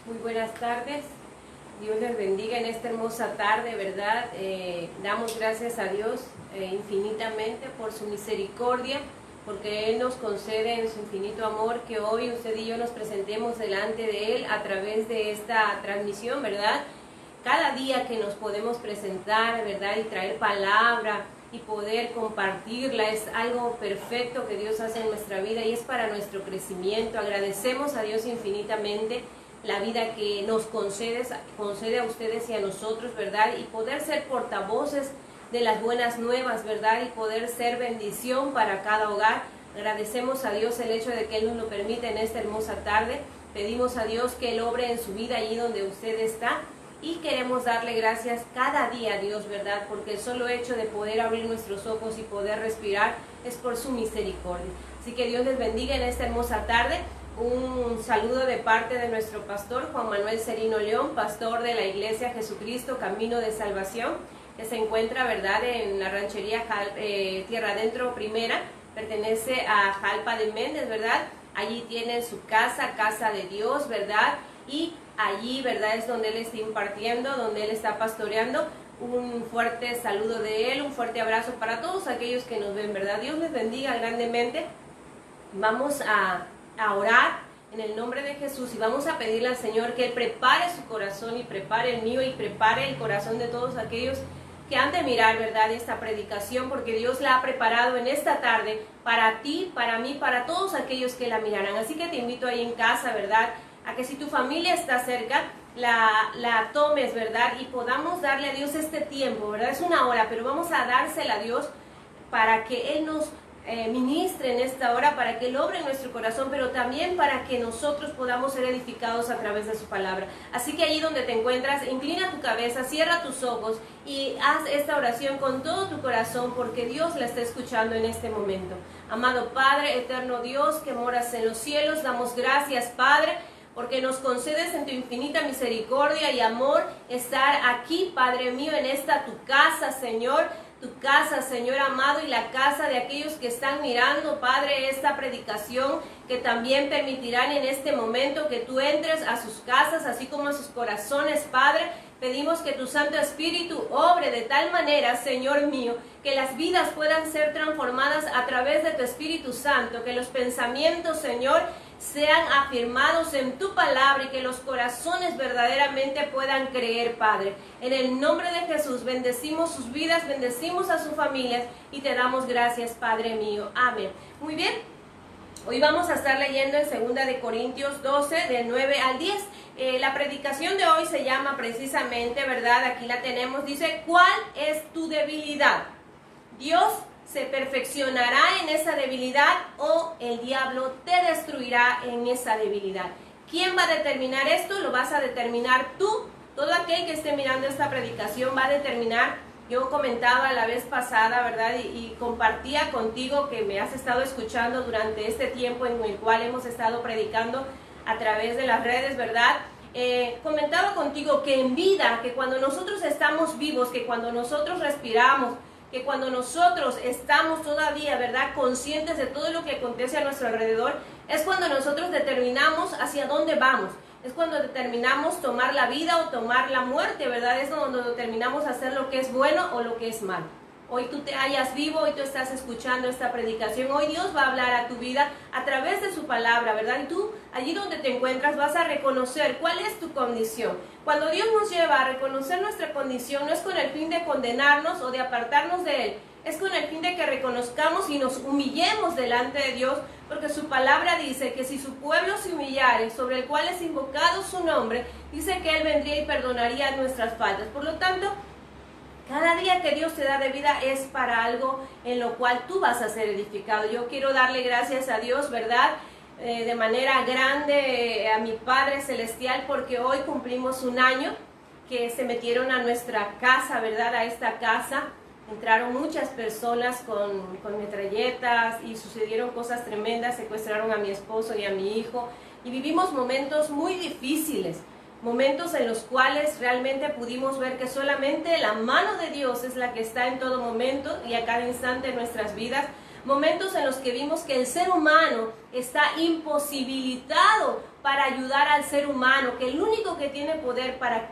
Muy buenas tardes, Dios les bendiga en esta hermosa tarde, ¿verdad? Damos gracias a Dios infinitamente por su misericordia, porque Él nos concede en su infinito amor que hoy usted y yo nos presentemos delante de Él a través de esta transmisión, ¿verdad? Cada día que nos podemos presentar, ¿verdad? Y traer palabra y poder compartirla es algo perfecto que Dios hace en nuestra vida y es para nuestro crecimiento. Agradecemos a Dios infinitamente la vida que nos concede a ustedes y a nosotros, ¿verdad? Y poder ser portavoces de las buenas nuevas, ¿verdad? Y poder ser bendición para cada hogar. Agradecemos a Dios el hecho de que Él nos lo permite en esta hermosa tarde. Pedimos a Dios que Él obre en su vida allí donde usted está. Y queremos darle gracias cada día a Dios, ¿verdad? Porque el solo hecho de poder abrir nuestros ojos y poder respirar es por su misericordia. Así que Dios les bendiga en esta hermosa tarde. Un saludo de parte de nuestro pastor Juan Manuel Serino León, pastor de la Iglesia Jesucristo Camino de Salvación, que se encuentra, ¿verdad?, en la ranchería Tierra Adentro Primera, pertenece a Jalpa de Méndez, ¿verdad? Allí tiene su casa, Casa de Dios, ¿verdad? Y allí, ¿verdad?, es donde Él está impartiendo, donde Él está pastoreando. Un fuerte saludo de Él, un fuerte abrazo para todos aquellos que nos ven, ¿verdad? Dios les bendiga grandemente. Vamos a orar en el nombre de Jesús y vamos a pedirle al Señor que Él prepare su corazón y prepare el mío y prepare el corazón de todos aquellos que han de mirar, ¿verdad?, esta predicación, porque Dios la ha preparado en esta tarde para ti, para mí, para todos aquellos que la mirarán. Así que te invito ahí en casa, ¿verdad?, a que si tu familia está cerca, la tomes, ¿verdad?, y podamos darle a Dios este tiempo, ¿verdad? Es una hora, pero vamos a dársela a Dios para que Él nos ministre en esta hora, para que Él obre en nuestro corazón, pero también para que nosotros podamos ser edificados a través de su palabra. Así que allí donde te encuentras, inclina tu cabeza, cierra tus ojos y haz esta oración con todo tu corazón, porque Dios la está escuchando en este momento. Amado Padre, eterno Dios, que moras en los cielos, damos gracias, Padre, porque nos concedes en tu infinita misericordia y amor estar aquí, Padre mío, en esta tu casa, Señor. Tu casa, Señor amado, y la casa de aquellos que están mirando, Padre, esta predicación, que también permitirán en este momento que tú entres a sus casas, así como a sus corazones, Padre. Pedimos que tu Santo Espíritu obre de tal manera, Señor mío, que las vidas puedan ser transformadas a través de tu Espíritu Santo, que los pensamientos, Señor, sean afirmados en tu palabra y que los corazones verdaderamente puedan creer, Padre. En el nombre de Jesús, bendecimos sus vidas, bendecimos a sus familias y te damos gracias, Padre mío. Amén. Muy bien. Hoy vamos a estar leyendo en 2 de Corintios 12, del 9 al 10. La predicación de hoy se llama precisamente, ¿verdad? Aquí la tenemos. Dice, ¿cuál es tu debilidad? Dios se perfeccionará en esa debilidad o el diablo te destruirá en esa debilidad. ¿Quién va a determinar esto? Lo vas a determinar tú. Todo aquel que esté mirando esta predicación va a determinar. Yo comentaba la vez pasada, ¿verdad? Y compartía contigo que me has estado escuchando durante este tiempo en el cual hemos estado predicando a través de las redes, ¿verdad? Comentaba contigo que en vida, que cuando nosotros estamos vivos, que cuando nosotros respiramos, que cuando nosotros estamos todavía, ¿verdad?, conscientes de todo lo que acontece a nuestro alrededor, es cuando nosotros determinamos hacia dónde vamos. Es cuando determinamos tomar la vida o tomar la muerte, ¿verdad? Es cuando determinamos hacer lo que es bueno o lo que es malo. Hoy tú te hallas vivo, hoy tú estás escuchando esta predicación, hoy Dios va a hablar a tu vida a través de su palabra, ¿verdad? Y tú, allí donde te encuentras, vas a reconocer cuál es tu condición. Cuando Dios nos lleva a reconocer nuestra condición, no es con el fin de condenarnos o de apartarnos de Él, es con el fin de que reconozcamos y nos humillemos delante de Dios, porque su palabra dice que si su pueblo se humillare, sobre el cual es invocado su nombre, dice que Él vendría y perdonaría nuestras faltas. Por lo tanto, cada día que Dios te da de vida es para algo en lo cual tú vas a ser edificado. Yo quiero darle gracias a Dios, ¿verdad?, de manera grande a mi Padre Celestial, porque hoy cumplimos un año que se metieron a nuestra casa, ¿verdad?, a esta casa. Entraron muchas personas con metralletas y sucedieron cosas tremendas, secuestraron a mi esposo y a mi hijo y vivimos momentos muy difíciles, momentos en los cuales realmente pudimos ver que solamente la mano de Dios es la que está en todo momento y a cada instante de nuestras vidas, momentos en los que vimos que el ser humano está imposibilitado para ayudar al ser humano, que el único que tiene poder para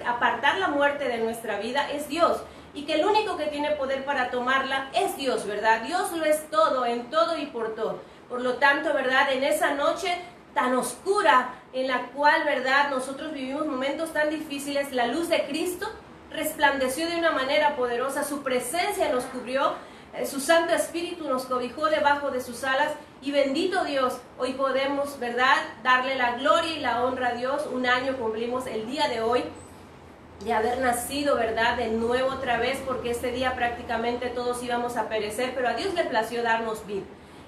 apartar la muerte de nuestra vida es Dios, y que el único que tiene poder para tomarla es Dios, ¿verdad? Dios lo es todo, en todo y por todo. Por lo tanto, ¿verdad? En esa noche tan oscura en la cual, ¿verdad?, nosotros vivimos momentos tan difíciles, la luz de Cristo resplandeció de una manera poderosa, su presencia nos cubrió, su Santo Espíritu nos cobijó debajo de sus alas, y bendito Dios, hoy podemos, ¿verdad?, darle la gloria y la honra a Dios. Un año cumplimos el día de hoy de haber nacido, ¿verdad?, de nuevo otra vez, porque este día prácticamente todos íbamos a perecer, pero a Dios le plació darnos vida.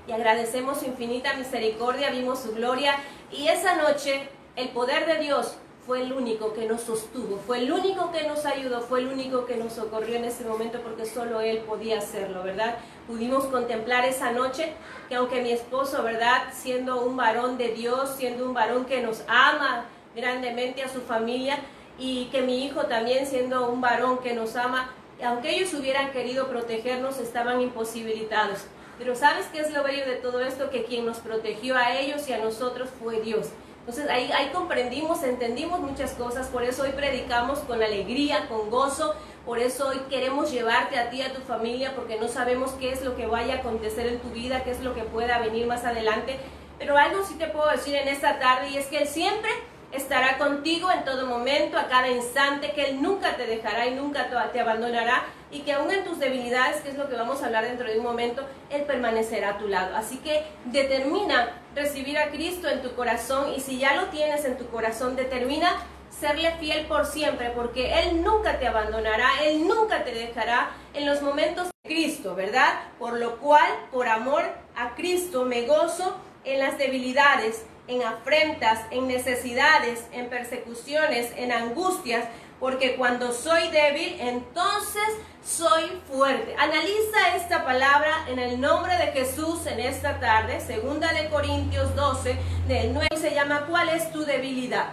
Y agradecemos su infinita misericordia, vimos su gloria, y esa noche el poder de Dios fue el único que nos sostuvo, fue el único que nos ayudó, fue el único que nos socorrió en ese momento, porque solo Él podía hacerlo, ¿verdad? Pudimos contemplar esa noche que aunque mi esposo, ¿verdad?, siendo un varón de Dios, siendo un varón que nos ama grandemente a su familia, y que mi hijo también siendo un varón que nos ama, aunque ellos hubieran querido protegernos, estaban imposibilitados. Pero ¿sabes qué es lo bello de todo esto? Que quien nos protegió a ellos y a nosotros fue Dios. Entonces ahí comprendimos, entendimos muchas cosas, por eso hoy predicamos con alegría, con gozo, por eso hoy queremos llevarte a ti, a tu familia, porque no sabemos qué es lo que vaya a acontecer en tu vida, qué es lo que pueda venir más adelante, pero algo sí te puedo decir en esta tarde, y es que Él siempre estará contigo en todo momento, a cada instante, que Él nunca te dejará y nunca te abandonará, y que aún en tus debilidades, que es lo que vamos a hablar dentro de un momento, Él permanecerá a tu lado. Así que determina recibir a Cristo en tu corazón, y si ya lo tienes en tu corazón, determina serle fiel por siempre, porque Él nunca te abandonará, Él nunca te dejará en los momentos de Cristo, ¿verdad? Por lo cual, por amor a Cristo, me gozo en las debilidades, en afrentas, en necesidades, en persecuciones, en angustias, porque cuando soy débil, entonces soy fuerte. Analiza esta palabra en el nombre de Jesús en esta tarde. 2 de Corintios 12, del 9, se llama ¿cuál es tu debilidad?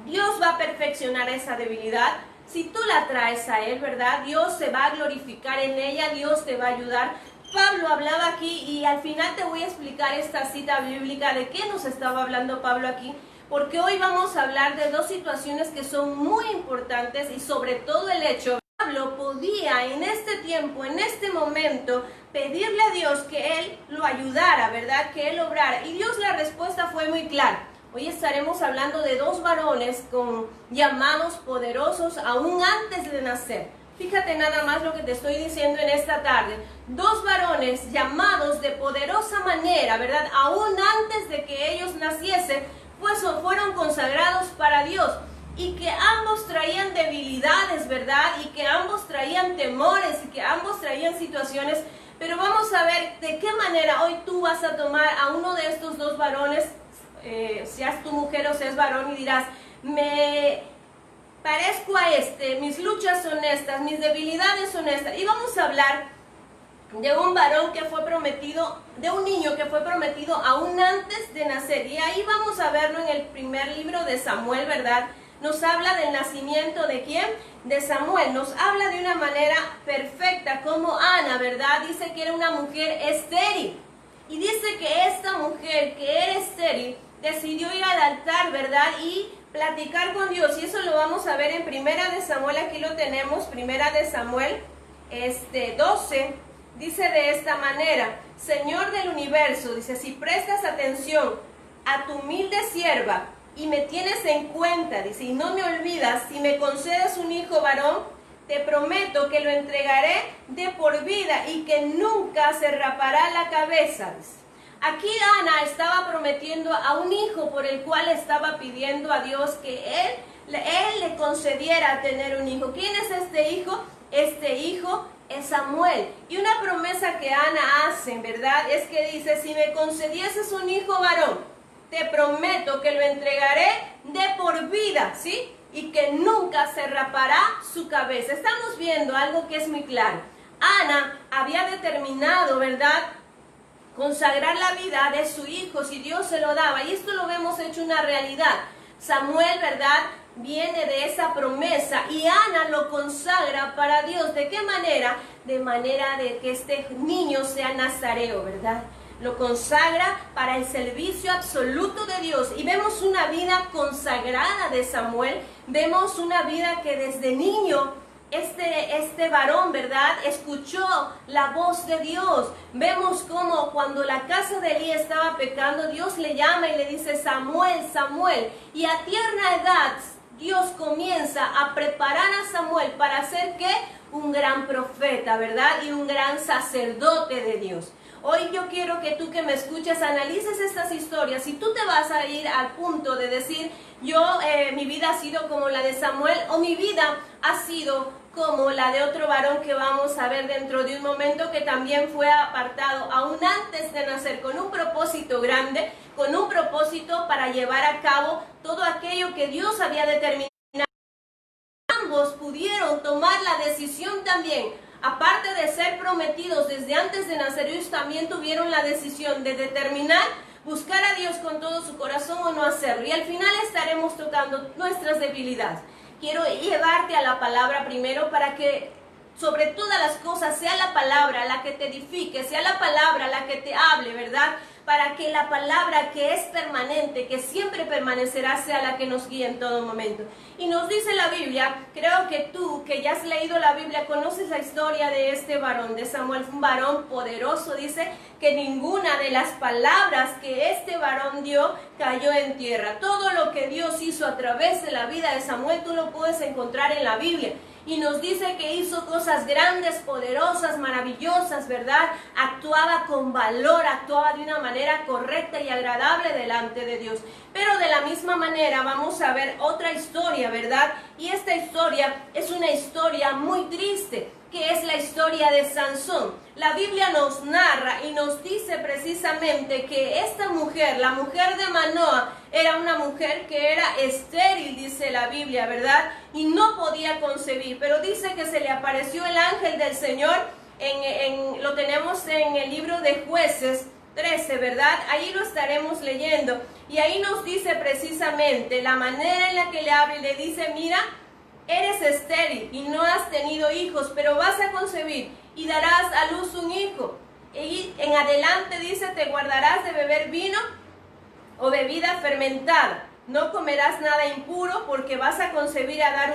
Dios va a perfeccionar esa debilidad. Si tú la traes a Él, ¿verdad? Dios se va a glorificar en ella, Dios te va a ayudar. Pablo hablaba aquí, y al final te voy a explicar esta cita bíblica de qué nos estaba hablando Pablo aquí, porque hoy vamos a hablar de dos situaciones que son muy importantes, y sobre todo el hecho, Pablo podía en este tiempo, en este momento, pedirle a Dios que Él lo ayudara, ¿verdad? Que Él obrara, y Dios, la respuesta fue muy clara. Hoy estaremos hablando de dos varones con llamados poderosos aún antes de nacer. Fíjate nada más lo que te estoy diciendo en esta tarde. Dos varones llamados de poderosa manera, ¿verdad? Aún antes de que ellos naciesen, pues fueron consagrados para Dios. Y que ambos traían debilidades, ¿verdad? Y que ambos traían temores, y que ambos traían situaciones. Pero vamos a ver de qué manera hoy tú vas a tomar a uno de estos dos varones, seas tu mujer o seas varón, y dirás, me parezco a mis luchas son estas, mis debilidades son estas. Y vamos a hablar de un varón que fue prometido, de un niño que fue prometido aún antes de nacer. Y ahí vamos a verlo en el primer libro de Samuel, ¿verdad? Nos habla del nacimiento ¿de quién? De Samuel. Nos habla de una manera perfecta, como Ana, ¿verdad? Dice que era una mujer estéril. Y dice que esta mujer que era estéril decidió ir al altar, ¿verdad? Y platicar con Dios, y eso lo vamos a ver en Primera de Samuel. Aquí lo tenemos, Primera de Samuel 12, dice de esta manera: Señor del universo, dice, si prestas atención a tu humilde sierva y me tienes en cuenta, dice, y no me olvidas, si me concedes un hijo varón, te prometo que lo entregaré de por vida y que nunca se rapará la cabeza, dice. Aquí Ana estaba prometiendo a un hijo por el cual estaba pidiendo a Dios que Él le concediera tener un hijo. ¿Quién es este hijo? Este hijo es Samuel. Y una promesa que Ana hace, ¿verdad? Es que dice, si me concedieses un hijo varón, te prometo que lo entregaré de por vida, ¿sí? Y que nunca se rapará su cabeza. Estamos viendo algo que es muy claro. Ana había determinado, ¿verdad?, consagrar la vida de su hijo si Dios se lo daba, y esto lo vemos hecho una realidad. Samuel, ¿verdad?, viene de esa promesa, y Ana lo consagra para Dios. ¿De qué manera? De manera de que este niño sea nazareo, ¿verdad? lo consagra para el servicio absoluto de Dios. Y vemos una vida consagrada de Samuel, vemos una vida que desde niño este varón, ¿verdad?, escuchó la voz de Dios. Vemos cómo cuando la casa de Elí estaba pecando, Dios le llama y le dice, Samuel, Samuel. Y a tierna edad, Dios comienza a preparar a Samuel para ser, ¿qué?, un gran profeta, ¿verdad?, y un gran sacerdote de Dios. Hoy yo quiero que tú que me escuchas analices estas historias. Si tú te vas a ir al punto de decir, mi vida ha sido como la de Samuel, o mi vida ha sido como la de otro varón que vamos a ver dentro de un momento, que también fue apartado aún antes de nacer con un propósito grande, con un propósito para llevar a cabo todo aquello que Dios había determinado. Ambos pudieron tomar la decisión también, aparte de ser prometidos desde antes de nacer, ellos también tuvieron la decisión de determinar buscar a Dios con todo su corazón o no hacerlo. Y al final estaremos tocando nuestras debilidades. Quiero llevarte a la palabra primero para que sobre todas las cosas sea la palabra la que te edifique, sea la palabra la que te hable, ¿verdad? Para que la palabra que es permanente, que siempre permanecerá, sea la que nos guíe en todo momento. Y nos dice la Biblia, creo que tú que ya has leído la Biblia, conoces la historia de este varón, de Samuel, un varón poderoso. Dice que ninguna de las palabras que este varón dio cayó en tierra. Todo lo que Dios hizo a través de la vida de Samuel, tú lo puedes encontrar en la Biblia. Y nos dice que hizo cosas grandes, poderosas, maravillosas, ¿verdad? Actuaba con valor, actuaba de una manera correcta y agradable delante de Dios. Pero de la misma manera vamos a ver otra historia, ¿verdad? Y esta historia es una historia muy triste, que es la historia de Sansón. La Biblia nos narra y nos dice precisamente que esta mujer, la mujer de Manoa, era una mujer que era estéril, dice la Biblia, ¿verdad? Y no podía concebir, pero dice que se le apareció el ángel del Señor, lo tenemos en el libro de Jueces 13, ¿verdad? Ahí lo estaremos leyendo, y ahí nos dice precisamente la manera en la que le habla, y le dice, mira, eres estéril y no has tenido hijos, pero vas a concebir y darás a luz un hijo. Y en adelante dice, te guardarás de beber vino o bebida fermentada. No comerás nada impuro, porque vas a concebir a dar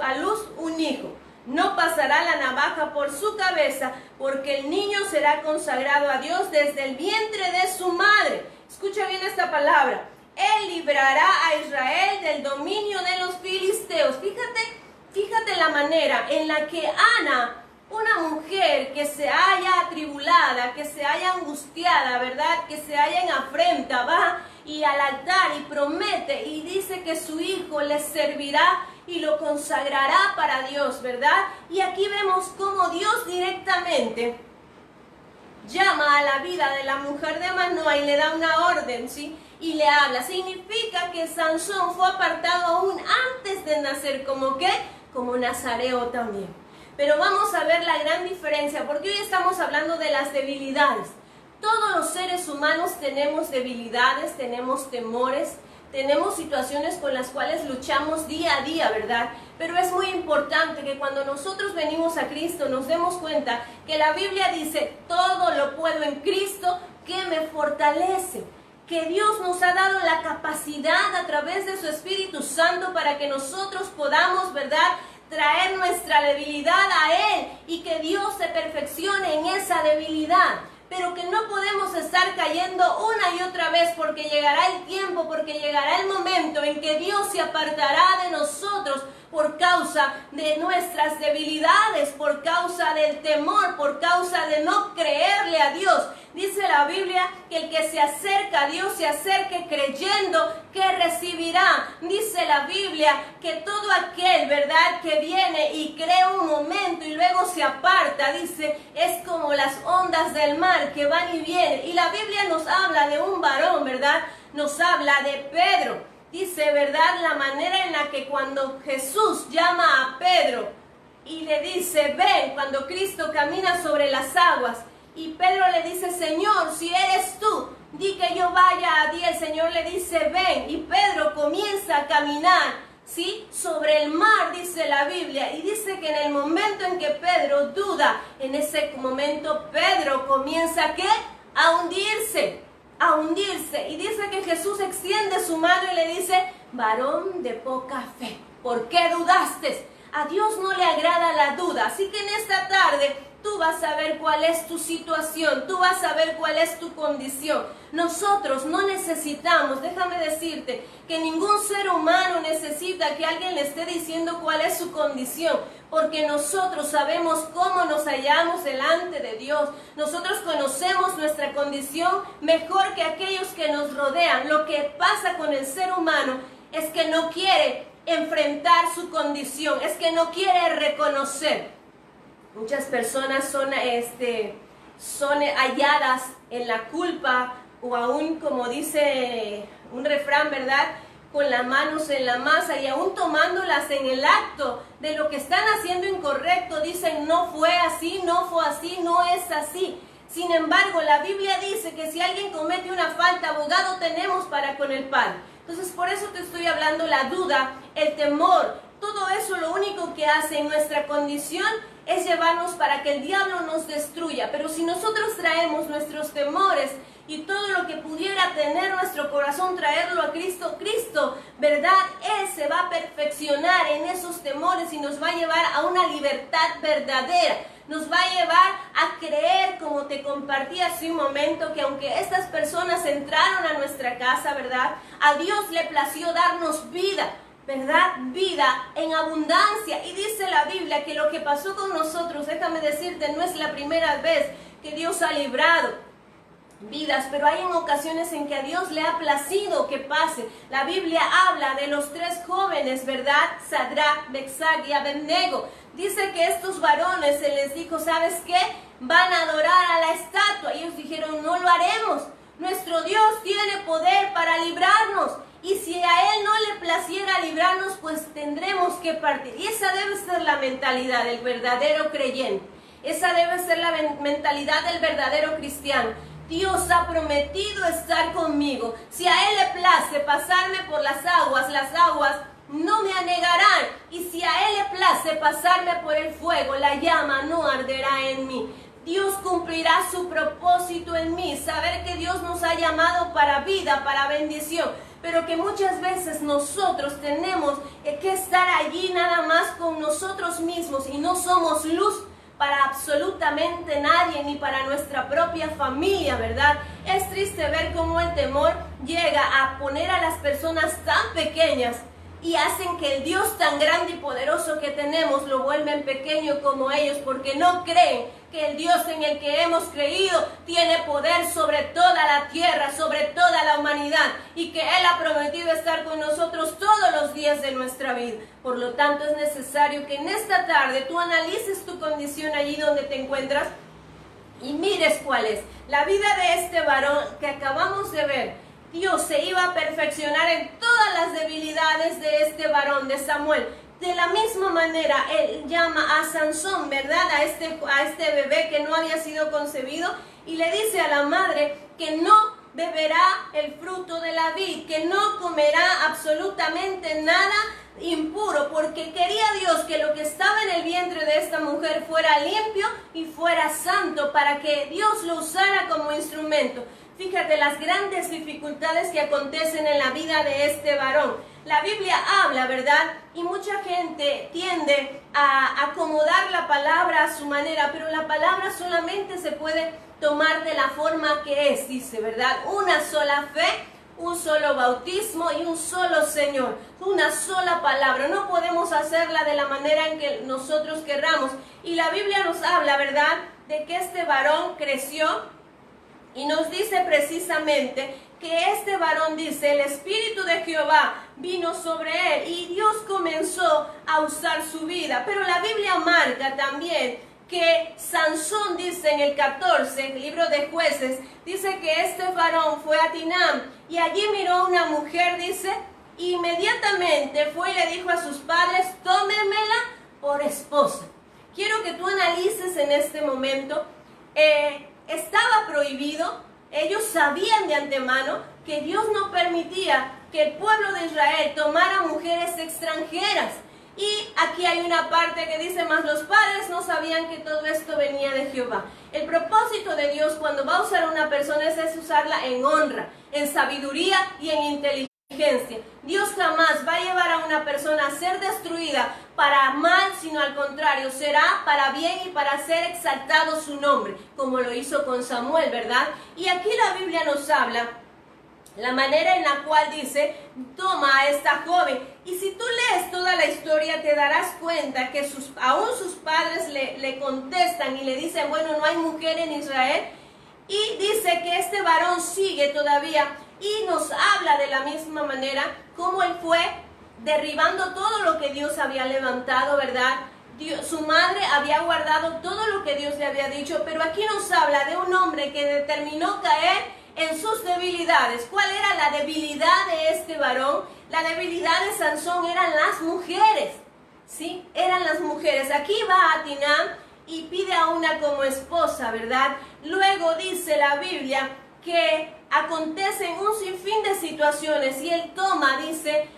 a luz un hijo. No pasará la navaja por su cabeza, porque el niño será consagrado a Dios desde el vientre de su madre. Escucha bien esta palabra. Él librará a Israel del dominio de los filisteos. Fíjate la manera en la que Ana, una mujer que se haya atribulada, que se haya angustiada, ¿verdad?, que se haya en afrenta, va y al altar y promete y dice que su hijo le servirá y lo consagrará para Dios, ¿verdad? Y aquí vemos cómo Dios directamente llama a la vida de la mujer de Manoa y le da una orden, ¿sí? Y le habla. Significa que Sansón fue apartado aún antes de nacer, ¿como qué? Como nazareo también. Pero vamos a ver la gran diferencia, porque hoy estamos hablando de las debilidades. Todos los seres humanos tenemos debilidades, tenemos temores, tenemos situaciones con las cuales luchamos día a día, ¿verdad? Pero es muy importante que cuando nosotros venimos a Cristo nos demos cuenta que la Biblia dice, todo lo puedo en Cristo que me fortalece. Que Dios nos ha dado la capacidad a través de su Espíritu Santo para que nosotros podamos, ¿verdad?, traer nuestra debilidad a Él y que Dios se perfeccione en esa debilidad. Pero que no podemos estar cayendo una y otra vez, porque llegará el tiempo, porque llegará el momento en que Dios se apartará de nosotros por causa de nuestras debilidades, por causa del temor, por causa de no creerle a Dios. Dice la Biblia que el que se acerca a Dios se acerque creyendo que recibirá. Dice la Biblia que todo aquel, ¿verdad?, que viene y cree un momento y luego se aparta, dice, es como las ondas del mar que van y vienen. Y la Biblia nos habla de un varón, ¿verdad? Nos habla de Pedro. Dice, ¿verdad?, la manera en la que cuando Jesús llama a Pedro y le dice, ven, cuando Cristo camina sobre las aguas, y Pedro le dice, Señor, si eres tú, di que yo vaya a ti. El Señor le dice, ven, y Pedro comienza a caminar, ¿sí?, sobre el mar, dice la Biblia, y dice que en el momento en que Pedro duda, en ese momento Pedro comienza, ¿qué?, a hundirse, a hundirse. Y dice que Jesús extiende su mano y le dice, varón de poca fe, ¿por qué dudaste? A Dios no le agrada la duda, así que en esta tarde tú vas a ver cuál es tu situación, tú vas a ver cuál es tu condición. Nosotros no necesitamos, déjame decirte, que ningún ser humano necesita que alguien le esté diciendo cuál es su condición, porque nosotros sabemos cómo nos hallamos delante de Dios. Nosotros conocemos nuestra condición mejor que aquellos que nos rodean. Lo que pasa con el ser humano es que no quiere enfrentar su condición, es que no quiere reconocer. Muchas personas son halladas en la culpa, o aún, como dice un refrán, ¿verdad?, con las manos en la masa, y aún tomándolas en el acto de lo que están haciendo incorrecto, dicen no fue así, no fue así, no es así. Sin embargo, la Biblia dice que si alguien comete una falta, abogado tenemos para con el Padre. Entonces, por eso te estoy hablando, la duda, el temor, todo eso lo único que hace en nuestra condición es llevarnos para que el diablo nos destruya. Pero si nosotros traemos nuestros temores y todo lo que pudiera tener nuestro corazón, traerlo a Cristo, Cristo, ¿verdad?, Él se va a perfeccionar en esos temores y nos va a llevar a una libertad verdadera. Nos va a llevar a creer, como te compartí hace un momento, que aunque estas personas entraron a nuestra casa, ¿verdad?, a Dios le plació darnos vida, ¿verdad?, vida en abundancia. Y dice la Biblia que lo que pasó con nosotros, déjame decirte, no es la primera vez que Dios ha librado vidas, pero hay en ocasiones en que a Dios le ha placido que pase. La Biblia habla de los 3 jóvenes, ¿verdad?, Sadrach, Mesach y Abednego. Dice que estos varones se les dijo, ¿sabes qué? Van a adorar a la estatua. Y ellos dijeron, no lo haremos. Nuestro Dios tiene poder para librarnos. Y si a Él no le placiera librarnos, pues tendremos que partir. Y esa debe ser la mentalidad del verdadero creyente. Esa debe ser la mentalidad del verdadero cristiano. Dios ha prometido estar conmigo. Si a Él le place pasarme por las aguas no me anegarán. Y si a Él le place pasarme por el fuego, la llama no arderá en mí. Dios cumplirá su propósito en mí. Saber que Dios nos ha llamado para vida, para bendición, pero que muchas veces nosotros tenemos que estar allí nada más con nosotros mismos y no somos luz para absolutamente nadie, ni para nuestra propia familia, ¿verdad? Es triste ver cómo el temor llega a poner a las personas tan pequeñas y hacen que el Dios tan grande y poderoso que tenemos lo vuelven pequeño como ellos, porque no creen que el Dios en el que hemos creído tiene poder sobre toda la tierra, sobre toda la humanidad, y que Él ha prometido estar con nosotros todos los días de nuestra vida. Por lo tanto, es necesario que en esta tarde tú analices tu condición allí donde te encuentras y mires cuál es. La vida de este varón que acabamos de ver, Dios se iba a perfeccionar en todas las debilidades de este varón, de Samuel. De la misma manera, Él llama a Sansón, ¿verdad?, a este bebé que no había sido concebido, y le dice a la madre que no beberá el fruto de la vid, que no comerá absolutamente nada impuro, porque quería Dios que lo que estaba en el vientre de esta mujer fuera limpio y fuera santo, para que Dios lo usara como instrumento. Fíjate las grandes dificultades que acontecen en la vida de este varón. La Biblia habla, ¿verdad?, y mucha gente tiende a acomodar la palabra a su manera, pero la palabra solamente se puede tomar de la forma que es, dice, ¿verdad? Una sola fe, un solo bautismo y un solo Señor, una sola palabra. No podemos hacerla de la manera en que nosotros querramos. Y la Biblia nos habla, ¿verdad?, de que este varón creció y nos dice precisamente que este varón, dice, el Espíritu de Jehová vino sobre él y Dios comenzó a usar su vida. Pero la Biblia marca también que Sansón, dice en el 14, el libro de Jueces, dice que este varón fue a Tinam y allí miró a una mujer, dice, inmediatamente fue y le dijo a sus padres, tómemela por esposa. Quiero que tú analices en este momento, estaba prohibido. Ellos sabían de antemano que Dios no permitía que el pueblo de Israel tomara mujeres extranjeras. Y aquí hay una parte que dice, mas los padres no sabían que todo esto venía de Jehová. El propósito de Dios cuando va a usar a una persona es usarla en honra, en sabiduría y en inteligencia. Dios jamás va a llevar a una persona a ser destruida para mal, sino al contrario, será para bien y para hacer exaltado su nombre, como lo hizo con Samuel, ¿verdad? Y aquí la Biblia nos habla la manera en la cual dice, toma a esta joven. Y si tú lees toda la historia, te darás cuenta que aún sus padres le contestan y le dicen, bueno, no hay mujer en Israel. Y dice que este varón sigue todavía y nos habla de la misma manera cómo él fue derribando todo lo que Dios había levantado, ¿verdad? Su madre había guardado todo lo que Dios le había dicho, pero aquí nos habla de un hombre que determinó caer en sus debilidades. ¿Cuál era la debilidad de este varón? La debilidad de Sansón eran las mujeres, ¿sí? Eran las mujeres. Aquí va a Timná y pide a una como esposa, ¿verdad? Luego dice la Biblia que acontecen un sinfín de situaciones y él toma, dice,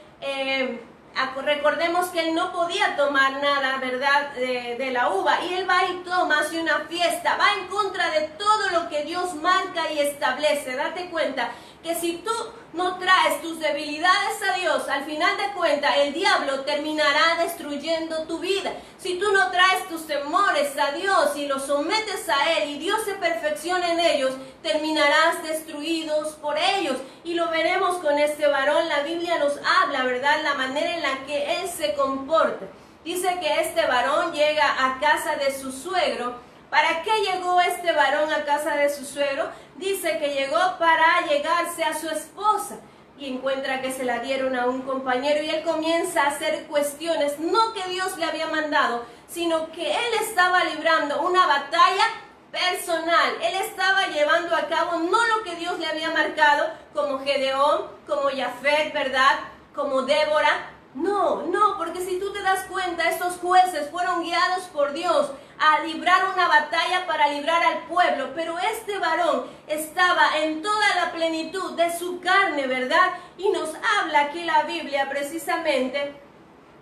recordemos que él no podía tomar nada, ¿verdad?, de la uva, y él va y toma, hace una fiesta, va en contra de todo lo que Dios marca y establece. Date cuenta que si tú no traes tus debilidades a Dios, al final de cuentas el diablo terminará destruyendo tu vida. Si tú no traes tus temores a Dios y los sometes a Él y Dios se perfecciona en ellos, terminarás destruidos por ellos. Y lo veremos con este varón. La Biblia nos habla, ¿verdad?, la manera en la que él se comporta. Dice que este varón llega a casa de su suegro. ¿Para qué llegó este varón a casa de su suegro? Dice que llegó para llegarse a su esposa y encuentra que se la dieron a un compañero y él comienza a hacer cuestiones, no que Dios le había mandado, sino que él estaba librando una batalla personal. Él estaba llevando a cabo no lo que Dios le había marcado, como Gedeón, como Jafet, ¿verdad?, como Débora. No, porque si tú te das cuenta, estos jueces fueron guiados por Dios a librar una batalla para librar al pueblo, pero este varón estaba en toda la plenitud de su carne, ¿verdad? Y nos habla aquí la Biblia precisamente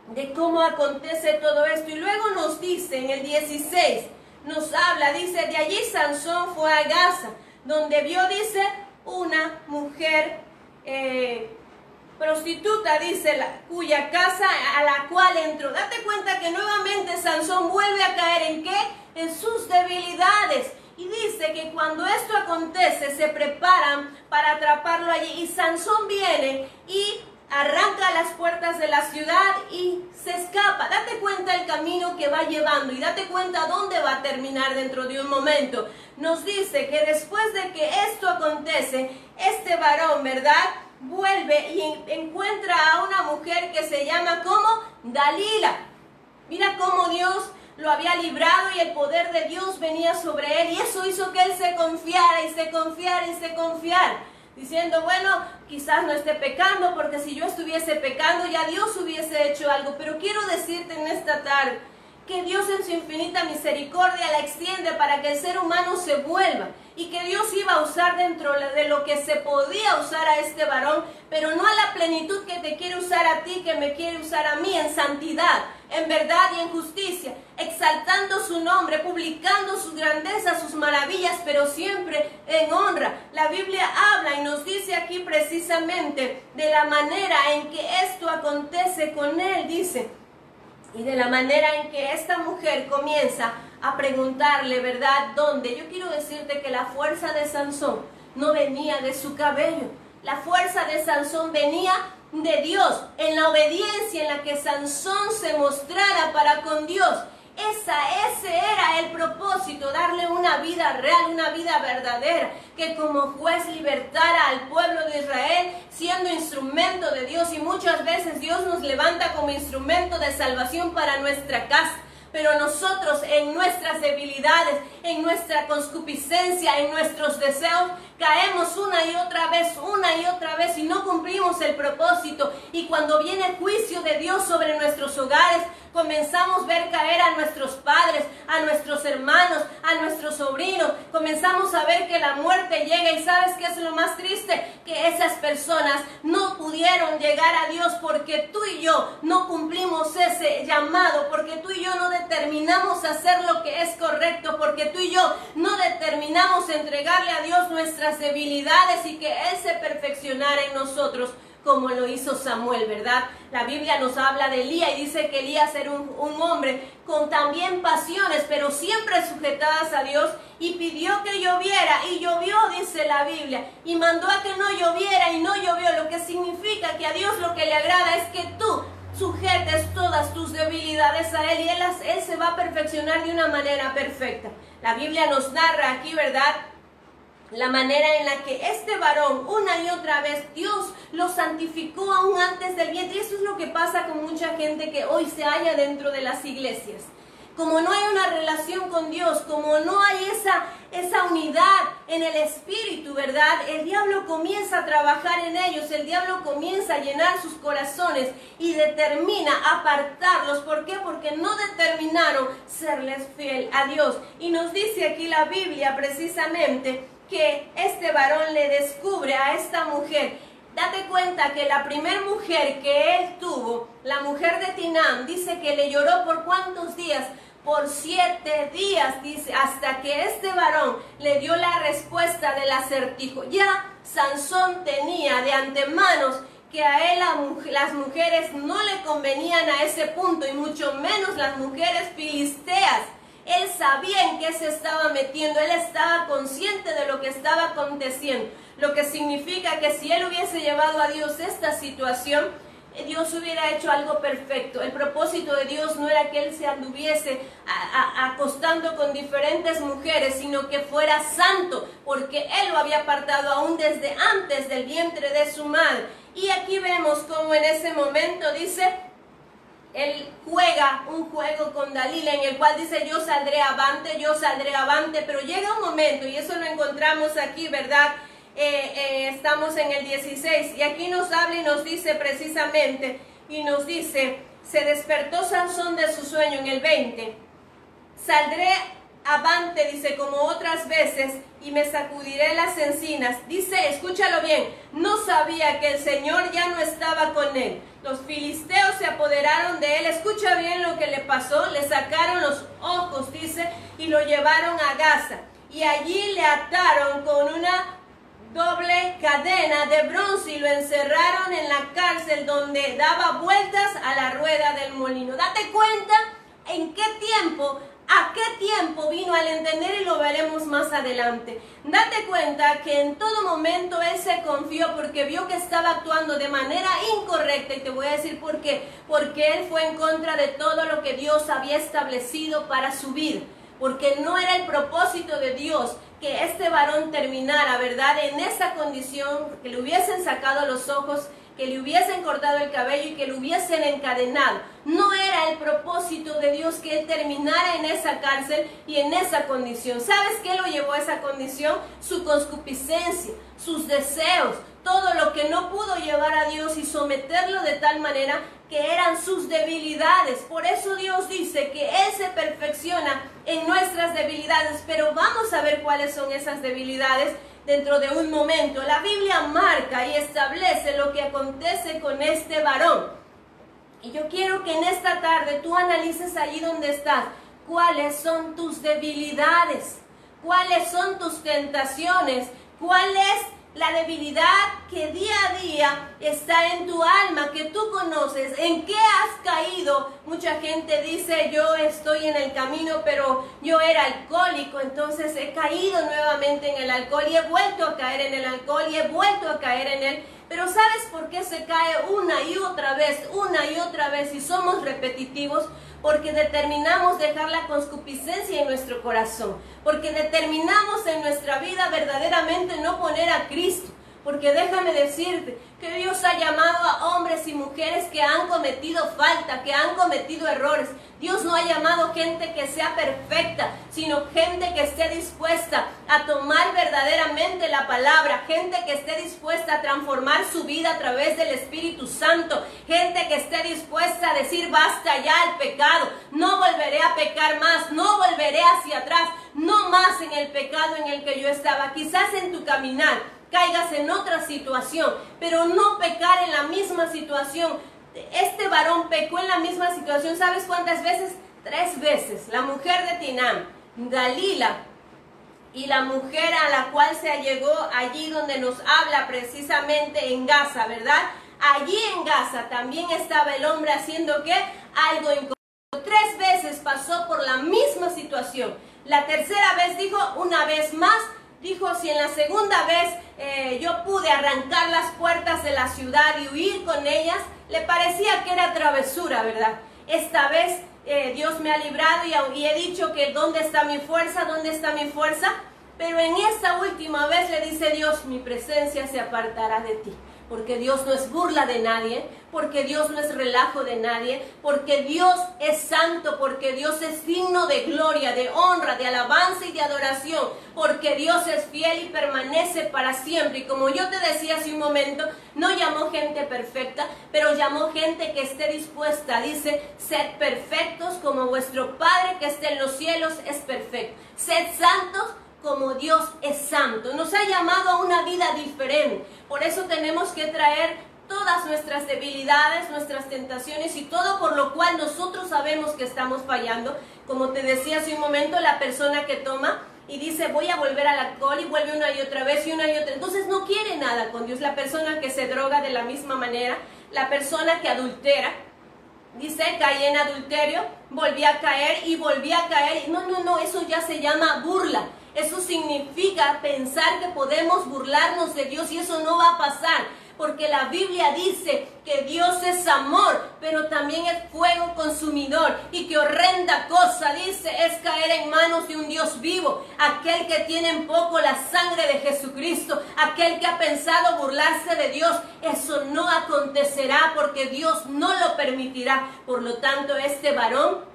de cómo acontece todo esto. Y luego nos dice en el 16, nos habla, dice, de allí Sansón fue a Gaza, donde vio, dice, una mujer prostituta, dice, cuya casa a la cual entró. Date cuenta que nuevamente Sansón vuelve a caer ¿en qué? En sus debilidades. Y dice que cuando esto acontece, se preparan para atraparlo allí. Y Sansón viene y arranca las puertas de la ciudad y se escapa. Date cuenta el camino que va llevando y date cuenta dónde va a terminar dentro de un momento. Nos dice que después de que esto acontece, este varón, ¿verdad?, vuelve y encuentra a una mujer que se llama como Dalila. Mira cómo Dios lo había librado y el poder de Dios venía sobre él, y eso hizo que él se confiara y se confiara y se confiara, diciendo, bueno, quizás no esté pecando, porque si yo estuviese pecando ya Dios hubiese hecho algo. Pero quiero decirte en esta tarde que Dios en su infinita misericordia la extiende para que el ser humano se vuelva, y que Dios iba a usar dentro de lo que se podía usar a este varón, pero no a la plenitud que te quiere usar a ti, que me quiere usar a mí, en santidad, en verdad y en justicia, exaltando su nombre, publicando su grandeza, sus maravillas, pero siempre en honra. La Biblia habla y nos dice aquí precisamente de la manera en que esto acontece con él, dice, y de la manera en que esta mujer comienza a preguntarle, ¿verdad?, ¿dónde? Yo quiero decirte que la fuerza de Sansón no venía de su cabello. La fuerza de Sansón venía de Dios, en la obediencia en la que Sansón se mostrara para con Dios. Ese era el propósito, darle una vida real, una vida verdadera, que como juez libertara al pueblo de Israel siendo instrumento de Dios. Y muchas veces Dios nos levanta como instrumento de salvación para nuestra casa, pero nosotros en nuestras debilidades, en nuestra concupiscencia, en nuestros deseos, caemos una y otra vez y no cumplimos el propósito. Y cuando viene el juicio de Dios sobre nuestros hogares, comenzamos a ver caer a nuestros padres, a nuestros hermanos, a nuestros sobrinos. Comenzamos a ver que la muerte llega, y ¿sabes qué es lo más triste? Que esas personas no pudieron llegar a Dios porque tú y y yo no cumplimos ese llamado, porque tú y yo no determinamos hacer lo que es correcto, porque tú y yo no determinamos entregarle a Dios nuestras debilidades y que Él se perfeccionara en nosotros, como lo hizo Samuel, ¿verdad? La Biblia nos habla de Elías y dice que Elías era un hombre con también pasiones, pero siempre sujetadas a Dios, y pidió que lloviera, y llovió, dice la Biblia, y mandó a que no lloviera, y no llovió, lo que significa que a Dios lo que le agrada es que tú sujetes todas tus debilidades a Él, y Él se va a perfeccionar de una manera perfecta. La Biblia nos narra aquí, ¿verdad?, la manera en la que este varón, una y otra vez, Dios lo santificó aún antes del vientre. Y eso es lo que pasa con mucha gente que hoy se halla dentro de las iglesias. Como no hay una relación con Dios, como no hay esa unidad en el espíritu, ¿verdad? El diablo comienza a trabajar en ellos, el diablo comienza a llenar sus corazones y determina apartarlos. ¿Por qué? Porque no determinaron serles fiel a Dios. Y nos dice aquí la Biblia precisamente que este varón le descubre a esta mujer. Date cuenta que la primer mujer que él tuvo, la mujer de Tinam, dice que le lloró por ¿cuántos días? Por 7 días, dice, hasta que este varón le dio la respuesta del acertijo. Ya Sansón tenía de antemano que a él las mujeres no le convenían a ese punto, y mucho menos las mujeres filisteas. Él sabía en qué se estaba metiendo, él estaba consciente de lo que estaba aconteciendo, lo que significa que si él hubiese llevado a Dios esta situación, Dios hubiera hecho algo perfecto. El propósito de Dios no era que él se anduviese acostando con diferentes mujeres, sino que fuera santo, porque él lo había apartado aún desde antes del vientre de su madre. Y aquí vemos cómo en ese momento dice, él juega un juego con Dalila en el cual dice yo saldré avante, pero llega un momento, y eso lo encontramos aquí, ¿verdad? Estamos en el 16, y aquí nos habla y nos dice precisamente, y nos dice, se despertó Sansón de su sueño en el 20, saldré avante, dice, como otras veces, y me sacudiré las encinas. Dice, escúchalo bien, no sabía que el Señor ya no estaba con él. Los filisteos se apoderaron de él. Escucha bien lo que le pasó. Le sacaron los ojos, dice, y lo llevaron a Gaza. Y allí le ataron con una doble cadena de bronce y lo encerraron en la cárcel donde daba vueltas a la rueda del molino. Date cuenta en qué tiempo, a qué tiempo vino al entender, y lo veremos más adelante. Date cuenta que en todo momento él se confió porque vio que estaba actuando de manera incorrecta, y te voy a decir por qué. Porque él fue en contra de todo lo que Dios había establecido para su vida. Porque no era el propósito de Dios que este varón terminara, ¿verdad?, en esa condición, que le hubiesen sacado los ojos, que le hubiesen cortado el cabello y que le hubiesen encadenado. No era el propósito de Dios que él terminara en esa cárcel y en esa condición. ¿Sabes qué lo llevó a esa condición? Su concupiscencia, sus deseos, todo lo que no pudo llevar a Dios y someterlo de tal manera que eran sus debilidades. Por eso Dios dice que Él se perfecciona en nuestras debilidades, pero vamos a ver cuáles son esas debilidades dentro de un momento. La Biblia marca y establece lo que acontece con este varón. Y yo quiero que en esta tarde tú analices allí donde estás, cuáles son tus debilidades, cuáles son tus tentaciones, cuál es la debilidad que día a día está en tu alma, que tú conoces, en qué has caído. Mucha gente dice, yo estoy en el camino, pero yo era alcohólico, entonces he caído nuevamente en el alcohol y he vuelto a caer en el alcohol y he vuelto a caer en él. Pero ¿sabes por qué se cae una y otra vez y somos repetitivos? Porque determinamos dejar la concupiscencia en nuestro corazón, porque determinamos en nuestra vida verdaderamente no poner a Cristo. Porque déjame decirte que Dios ha llamado a hombres y mujeres que han cometido falta, que han cometido errores. Dios no ha llamado gente que sea perfecta, sino gente que esté dispuesta a tomar verdaderamente la palabra, gente que esté dispuesta a transformar su vida a través del Espíritu Santo, gente que esté dispuesta a decir basta ya al pecado, no volveré a pecar más, no volveré hacia atrás, no más en el pecado en el que yo estaba. Quizás en tu caminar caigas en otra situación, pero no pecar en la misma situación. Este varón pecó en la misma situación. ¿Sabes cuántas veces? 3 veces. La mujer de Tinam, Dalila, y la mujer a la cual se allegó allí donde nos habla precisamente en Gaza, ¿verdad? Allí en Gaza también estaba el hombre haciendo ¿qué? Algo incorrecto. 3 veces pasó por la misma situación. La tercera vez dijo, una vez más, dijo, si en la segunda vez yo pude arrancar las puertas de la ciudad y huir con ellas, le parecía que era travesura, ¿verdad? Esta vez Dios me ha librado y he dicho que ¿dónde está mi fuerza? ¿Dónde está mi fuerza? Pero en esta última vez le dice Dios, mi presencia se apartará de ti. Porque Dios no es burla de nadie, porque Dios no es relajo de nadie, porque Dios es santo, porque Dios es digno de gloria, de honra, de alabanza y de adoración, porque Dios es fiel y permanece para siempre. Y como yo te decía hace un momento, no llamó gente perfecta, pero llamó gente que esté dispuesta. Dice, sed perfectos como vuestro Padre que está en los cielos es perfecto. Sed santos como Dios es santo. Nos ha llamado a una vida diferente. Por eso tenemos que traer todas nuestras debilidades, nuestras tentaciones y todo por lo cual nosotros sabemos que estamos fallando. Como te decía hace un momento, la persona que toma y dice voy a volver al alcohol y vuelve una y otra vez y una y otra. Entonces no quiere nada con Dios. La persona que se droga de la misma manera, la persona que adultera, dice, caí en adulterio, volví a caer y volví a caer. No, eso ya se llama burla. Eso significa pensar que podemos burlarnos de Dios y eso no va a pasar. Porque la Biblia dice que Dios es amor, pero también es fuego consumidor. Y que horrenda cosa, dice, es caer en manos de un Dios vivo. Aquel que tiene en poco la sangre de Jesucristo. Aquel que ha pensado burlarse de Dios. Eso no acontecerá porque Dios no lo permitirá. Por lo tanto, este varón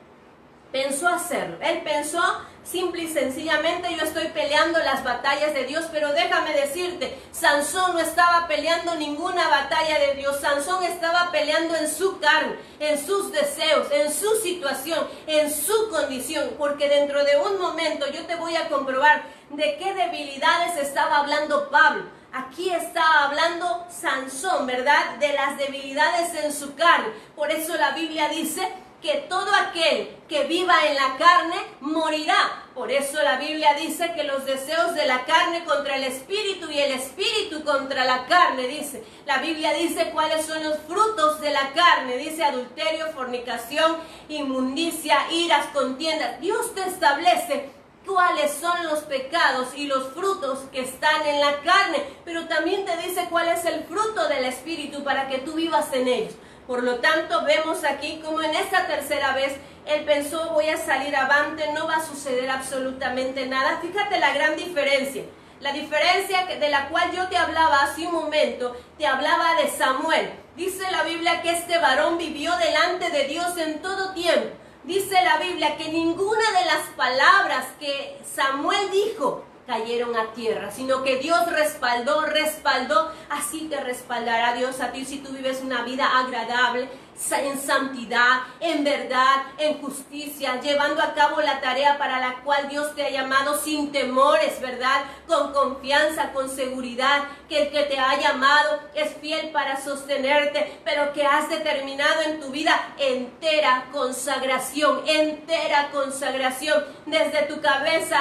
pensó hacerlo. Él pensó simple y sencillamente, yo estoy peleando las batallas de Dios, pero déjame decirte, Sansón no estaba peleando ninguna batalla de Dios. Sansón estaba peleando en su carne, en sus deseos, en su situación, en su condición, porque dentro de un momento yo te voy a comprobar de qué debilidades estaba hablando Pablo. Aquí está hablando Sansón, ¿verdad? De las debilidades en su carne. Por eso la Biblia dice que todo aquel que viva en la carne morirá. Por eso la Biblia dice que los deseos de la carne contra el espíritu y el espíritu contra la carne, dice. La Biblia dice cuáles son los frutos de la carne, dice adulterio, fornicación, inmundicia, iras, contiendas. Dios te establece cuáles son los pecados y los frutos que están en la carne, pero también te dice cuál es el fruto del espíritu para que tú vivas en ellos. Por lo tanto, vemos aquí como en esta tercera vez él pensó, voy a salir avante, no va a suceder absolutamente nada. Fíjate la gran diferencia. La diferencia de la cual yo te hablaba hace un momento, te hablaba de Samuel. Dice la Biblia que este varón vivió delante de Dios en todo tiempo. Dice la Biblia que ninguna de las palabras que Samuel dijo cayeron a tierra, sino que Dios respaldó, así te respaldará Dios a ti si tú vives una vida agradable, en santidad, en verdad, en justicia, llevando a cabo la tarea para la cual Dios te ha llamado sin temores, ¿verdad? Con confianza, con seguridad, que el que te ha llamado es fiel para sostenerte, pero que has determinado en tu vida entera consagración, desde tu cabeza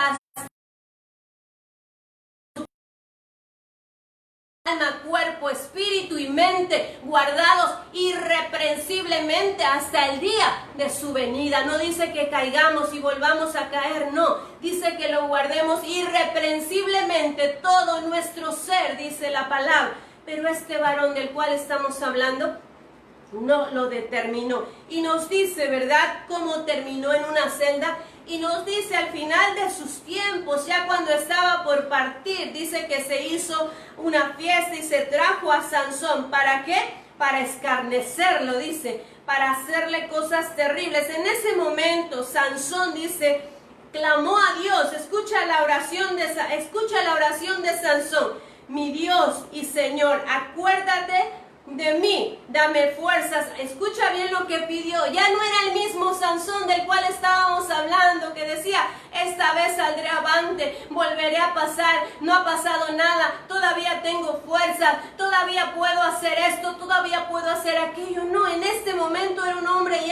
alma, cuerpo, espíritu y mente guardados irreprensiblemente hasta el día de su venida. No dice que caigamos y volvamos a caer, no. Dice que lo guardemos irreprensiblemente todo nuestro ser, dice la palabra. Pero este varón del cual estamos hablando no lo determinó. Y nos dice, ¿verdad?, cómo terminó en una celda. Y nos dice al final de sus tiempos, ya cuando estaba por partir, dice que se hizo una fiesta y se trajo a Sansón. ¿Para qué? Para escarnecerlo, dice, para hacerle cosas terribles. En ese momento Sansón, dice, clamó a Dios. Escucha la oración de Sansón. Mi Dios y Señor, acuérdate de mí, dame fuerzas. Escucha bien lo que pidió. Ya no era el mismo Sansón del cual estábamos hablando, que decía, esta vez saldré avante, volveré a pasar, no ha pasado nada, todavía tengo fuerza, todavía puedo hacer esto, todavía puedo hacer aquello. No, en este momento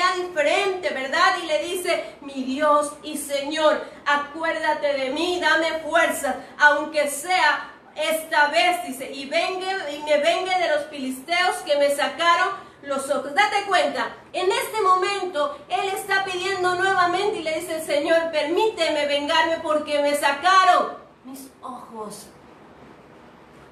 manera diferente, ¿verdad? Y le dice, mi Dios y Señor, acuérdate de mí, dame fuerza, aunque sea esta vez, dice, y me vengue de los filisteos que me sacaron los ojos. Date cuenta, en este momento él está pidiendo nuevamente y le dice, Señor, permíteme vengarme porque me sacaron mis ojos.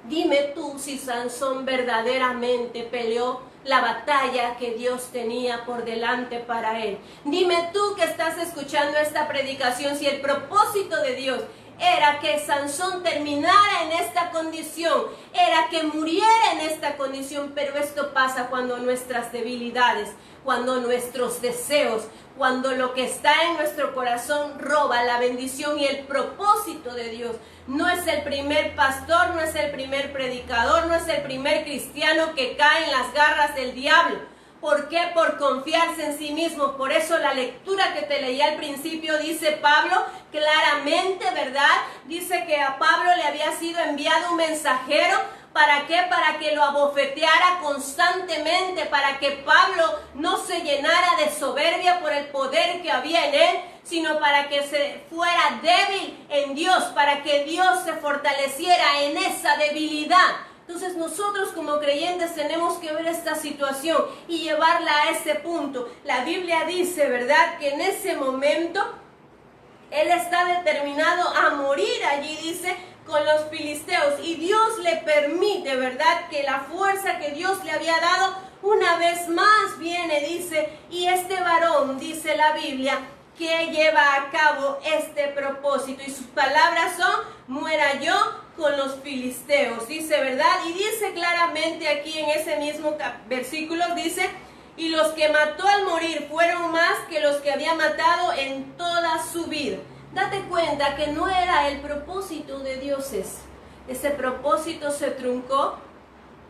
Dime tú si Sansón verdaderamente peleó la batalla que Dios tenía por delante para él. Dime tú que estás escuchando esta predicación, si el propósito de Dios era que Sansón terminara en esta condición, era que muriera en esta condición, pero esto pasa cuando nuestras debilidades, cuando nuestros deseos, cuando lo que está en nuestro corazón roba la bendición y el propósito de Dios. No es el primer pastor, no es el primer predicador, no es el primer cristiano que cae en las garras del diablo. ¿Por qué? Por confiarse en sí mismo. Por eso la lectura que te leí al principio dice Pablo claramente, ¿verdad? Dice que a Pablo le había sido enviado un mensajero. ¿Para qué? Para que lo abofeteara constantemente, para que Pablo no se llenara de soberbia por el poder que había en él, sino para que se fuera débil en Dios, para que Dios se fortaleciera en esa debilidad. Entonces nosotros como creyentes tenemos que ver esta situación y llevarla a ese punto. La Biblia dice, ¿verdad?, que en ese momento él está determinado a morir allí, dice, con los filisteos. Y Dios le permite, ¿verdad?, que la fuerza que Dios le había dado una vez más viene, dice, y este varón, dice la Biblia, que lleva a cabo este propósito. Y sus palabras son, muera yo con los filisteos, dice, ¿verdad? Y dice claramente aquí en ese mismo versículo, dice, y los que mató al morir fueron más que los que había matado en toda su vida. Date cuenta que no era el propósito de Dios ese propósito se truncó.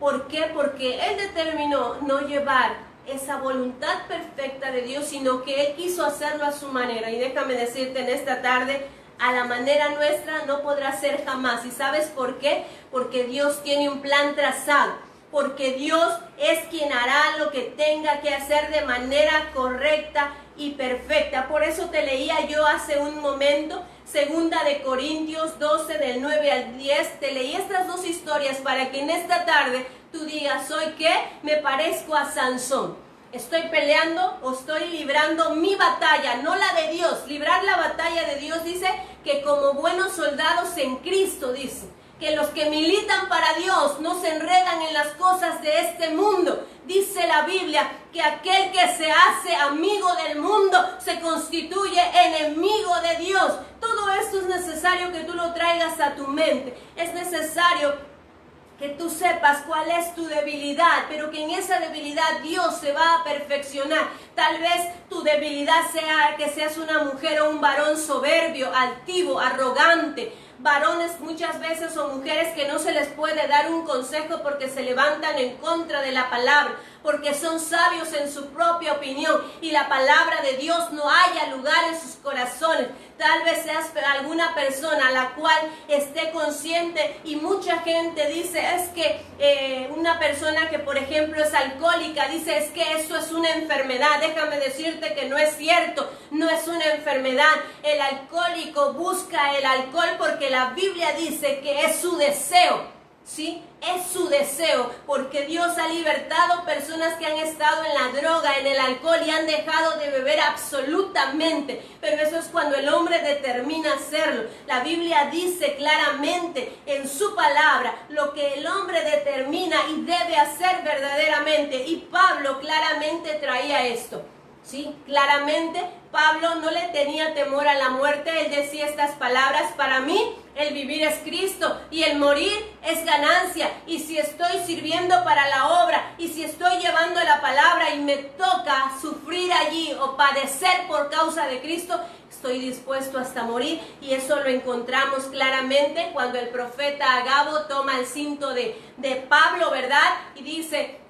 ¿Por qué? Porque Él determinó no llevar esa voluntad perfecta de Dios, sino que Él quiso hacerlo a su manera. Y déjame decirte en esta tarde, a la manera nuestra no podrá ser jamás. ¿Y sabes por qué? Porque Dios tiene un plan trazado. Porque Dios es quien hará lo que tenga que hacer de manera correcta y perfecta. Por eso te leía yo hace un momento, 2 Corintios 12, del 9 al 10. Te leí estas dos historias para que en esta tarde tú digas, ¿soy qué? Me parezco a Sansón. Estoy peleando o estoy librando mi batalla, no la de Dios. Librar la batalla de Dios dice que como buenos soldados en Cristo, dice que los que militan para Dios no se enredan en las cosas de este mundo. Dice la Biblia que aquel que se hace amigo del mundo se constituye enemigo de Dios. Todo esto es necesario que tú lo traigas a tu mente. Es necesario que tú sepas cuál es tu debilidad, pero que en esa debilidad Dios se va a perfeccionar. Tal vez tu debilidad sea que seas una mujer o un varón soberbio, altivo, arrogante. Varones muchas veces o mujeres que no se les puede dar un consejo porque se levantan en contra de la palabra, porque son sabios en su propia opinión y la palabra de Dios no haya lugar en sus corazones. Tal vez seas alguna persona a la cual esté consciente y mucha gente dice, es que una persona que por ejemplo es alcohólica, dice, es que eso es una enfermedad. Déjame decirte que no es cierto, no es una enfermedad. El alcohólico busca el alcohol porque la Biblia dice que es su deseo. ¿Sí? Es su deseo, porque Dios ha libertado personas que han estado en la droga, en el alcohol y han dejado de beber absolutamente, pero eso es cuando el hombre determina hacerlo. La Biblia dice claramente en su palabra lo que el hombre determina y debe hacer verdaderamente, y Pablo claramente traía esto. Sí, claramente Pablo no le tenía temor a la muerte. Él decía estas palabras, para mí el vivir es Cristo y el morir es ganancia. Y si estoy sirviendo para la obra y si estoy llevando la palabra y me toca sufrir allí o padecer por causa de Cristo, estoy dispuesto hasta morir. Y eso lo encontramos claramente cuando el profeta Agabo toma el cinto de Pablo, ¿verdad? Y dice,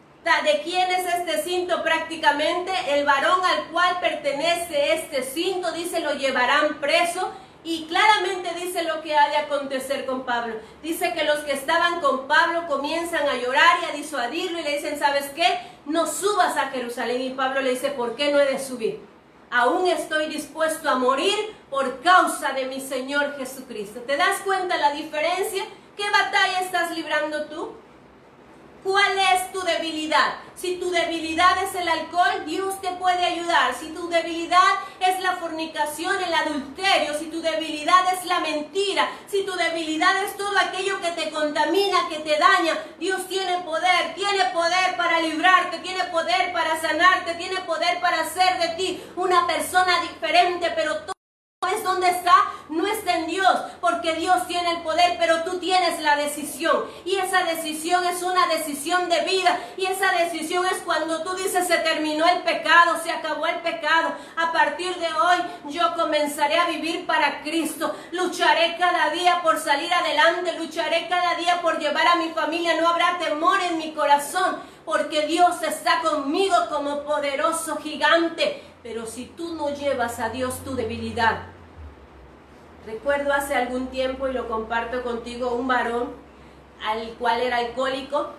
¿de quién es este cinto? Prácticamente el varón al cual pertenece este cinto, dice, lo llevarán preso. Y claramente dice lo que ha de acontecer con Pablo. Dice que los que estaban con Pablo comienzan a llorar y a disuadirlo y le dicen, ¿sabes qué? No subas a Jerusalén. Y Pablo le dice, ¿por qué no he de subir? Aún estoy dispuesto a morir por causa de mi Señor Jesucristo. ¿Te das cuenta la diferencia? ¿Qué batalla estás librando tú? ¿Cuál es tu debilidad? Si tu debilidad es el alcohol, Dios te puede ayudar. Si tu debilidad es la fornicación, el adulterio, si tu debilidad es la mentira, si tu debilidad es todo aquello que te contamina, que te daña, Dios tiene poder para librarte, tiene poder para sanarte, tiene poder para hacer de ti una persona diferente, pero ¿sabes dónde está? No está en Dios, porque Dios tiene el poder, pero tú tienes la decisión. Y esa decisión es una decisión de vida. Y esa decisión es cuando tú dices, se terminó el pecado, se acabó el pecado. A partir de hoy yo comenzaré a vivir para Cristo. Lucharé cada día por salir adelante, lucharé cada día por llevar a mi familia. No habrá temor en mi corazón, porque Dios está conmigo como poderoso gigante. Pero si tú no llevas a Dios tu debilidad. Recuerdo hace algún tiempo, y lo comparto contigo, un varón al cual era alcohólico,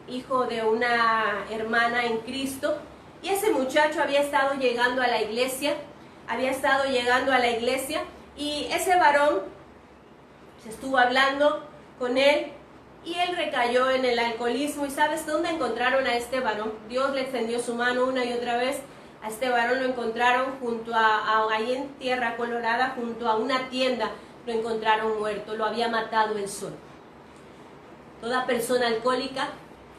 hijo de una hermana en Cristo. Y ese muchacho había estado llegando a la iglesia, y ese varón se estuvo hablando con él, y él recayó en el alcoholismo. ¿Y sabes dónde encontraron a este varón? Dios le extendió su mano una y otra vez. A este varón lo encontraron ahí en Tierra Colorada, junto a una tienda, lo encontraron muerto, lo había matado el sol. Toda persona alcohólica,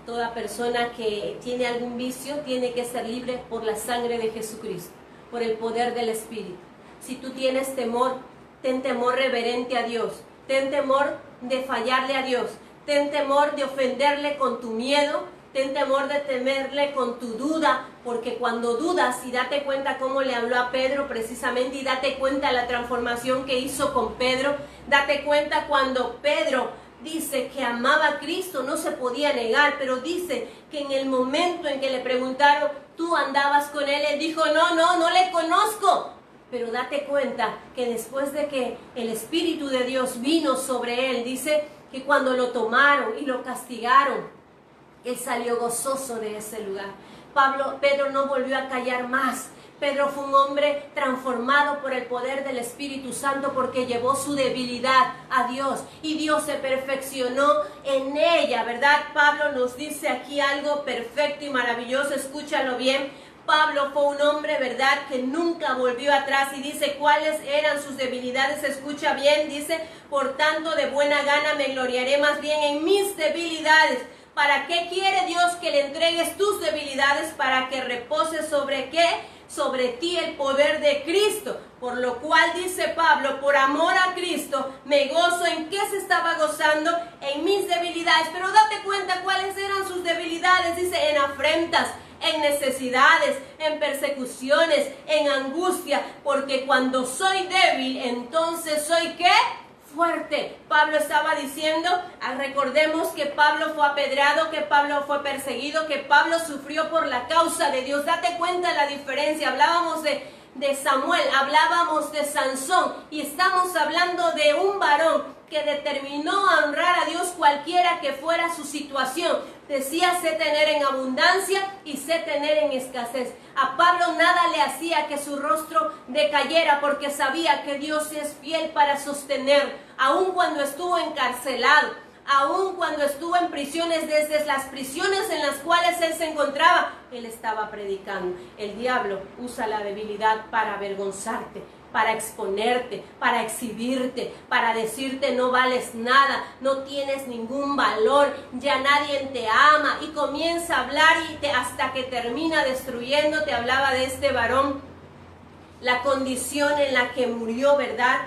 toda persona que tiene algún vicio, tiene que ser libre por la sangre de Jesucristo, por el poder del Espíritu. Si tú tienes temor, ten temor reverente a Dios, ten temor de fallarle a Dios, ten temor de ofenderle con tu miedo, ten temor de temerle con tu duda, porque cuando dudas, y date cuenta cómo le habló a Pedro precisamente, y date cuenta la transformación que hizo con Pedro, date cuenta cuando Pedro dice que amaba a Cristo, no se podía negar, pero dice que en el momento en que le preguntaron, ¿tú andabas con él? Él dijo, no le conozco. Pero date cuenta que después de que el Espíritu de Dios vino sobre él, dice que cuando lo tomaron y lo castigaron, él salió gozoso de ese lugar. Pedro no volvió a callar más. Pedro fue un hombre transformado por el poder del Espíritu Santo, porque llevó su debilidad a Dios y Dios se perfeccionó en ella, ¿verdad? Pablo nos dice aquí algo perfecto y maravilloso, escúchalo bien. Pablo fue un hombre, ¿verdad?, que nunca volvió atrás, y dice cuáles eran sus debilidades. Escucha bien, dice, por tanto de buena gana me gloriaré más bien en mis debilidades. ¿Para qué quiere Dios que le entregues tus debilidades? Para que repose sobre ¿qué? Sobre ti el poder de Cristo. Por lo cual dice Pablo, por amor a Cristo, me gozo. ¿En qué se estaba gozando? En mis debilidades. Pero date cuenta cuáles eran sus debilidades. Dice, en afrentas, en necesidades, en persecuciones, en angustia. Porque cuando soy débil, entonces soy ¿qué? Fuerte. Pablo estaba diciendo, recordemos que Pablo fue apedreado, que Pablo fue perseguido, que Pablo sufrió por la causa de Dios. Date cuenta la diferencia. Hablábamos de Samuel, hablábamos de Sansón, y estamos hablando de un varón que determinó a honrar a Dios cualquiera que fuera su situación. Decía, sé tener en abundancia y sé tener en escasez. A Pablo nada le hacía que su rostro decayera, porque sabía que Dios es fiel para sostener, aun cuando estuvo encarcelado, aun cuando estuvo en prisiones. Desde las prisiones en las cuales él se encontraba, él estaba predicando. El diablo usa la debilidad para avergonzarte, para exponerte, para exhibirte, para decirte no vales nada, no tienes ningún valor, ya nadie te ama, y comienza a hablar hasta que termina destruyéndote. Hablaba de este varón, la condición en la que murió, ¿verdad?